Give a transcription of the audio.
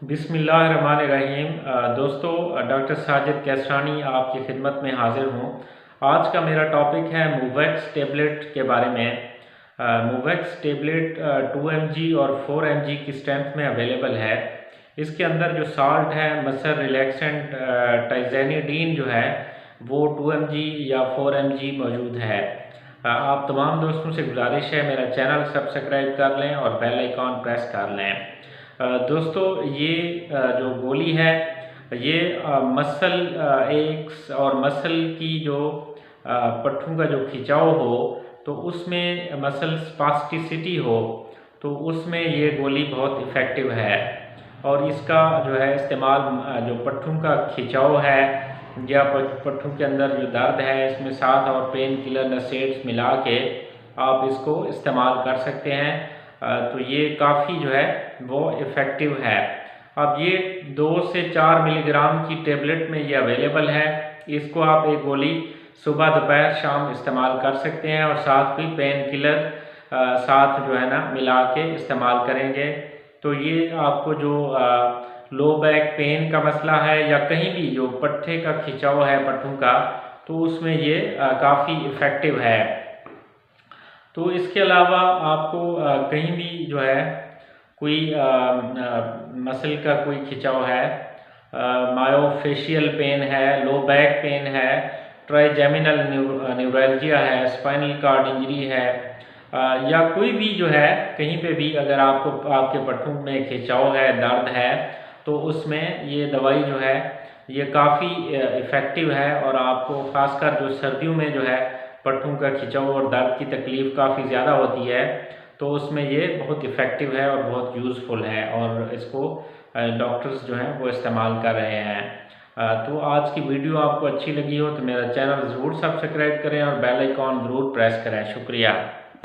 बिस्मिल्लाहिर्रहमानिर्रहीम। दोस्तों, डॉक्टर साजिद कैसरानी आपकी खिदमत में हाजिर हूँ। आज का मेरा टॉपिक है मूवैक्स टेबलेट के बारे में। मूवैक्स टेबलेट 2 mg और 4 mg की स्ट्रेंथ में अवेलेबल है। इसके अंदर जो साल्ट है मसल रिलैक्सेंट टाइजेनिडीन जो है वो 2 mg या 4 mg मौजूद है। आप तमाम दोस्तों से गुजारिश है मेरा चैनल सब्सक्राइब कर लें और बेल आइकॉन प्रेस कर लें। दोस्तों, ये जो गोली है ये मसल एक्स और मसल की जो पट्ठों का जो खिंचाव हो तो उसमें मसल स्पास्टिसिटी हो तो उसमें ये गोली बहुत इफ़ेक्टिव है। और इसका जो है इस्तेमाल जो पट्ठों का खिंचाव है या पट्ठों के अंदर जो दर्द है इसमें साथ और पेन किलर नसेड्स मिला के आप इसको इस्तेमाल कर सकते हैं। तो ये काफ़ी जो है वो इफ़ेक्टिव है। अब ये 2 से 4 मिलीग्राम की टेबलेट में ये अवेलेबल है। इसको आप एक गोली सुबह दोपहर शाम इस्तेमाल कर सकते हैं और साथ भी पेन किलर साथ जो है ना मिला के इस्तेमाल करेंगे तो ये आपको जो लो बैक पेन का मसला है या कहीं भी जो पट्ठे का खिंचाव है पट्ठों का तो उसमें ये काफ़ी इफ़ेक्टिव है। तो इसके अलावा आपको कहीं भी जो है कोई मसल का कोई खिंचाव है, मायोफेशियल पेन है, लो बैक पेन है, ट्राइजेमिनल न्यूरल्जिया है, स्पाइनल कार्ड इंजरी है, या कोई भी जो है कहीं पे भी अगर आपको आपके पट्ठों में खिंचाव है दर्द है तो उसमें ये दवाई जो है ये काफ़ी इफ़ेक्टिव है। और आपको खासकर जो सर्दियों में जो है पट्ठों का खिंचाव और दर्द की तकलीफ़ काफ़ी ज़्यादा होती है तो उसमें ये बहुत इफ़ेक्टिव है और बहुत यूज़फुल है और इसको डॉक्टर्स जो हैं वो इस्तेमाल कर रहे हैं। तो आज की वीडियो आपको अच्छी लगी हो तो मेरा चैनल ज़रूर सब्सक्राइब करें और बेल आइकॉन ज़रूर प्रेस करें। शुक्रिया।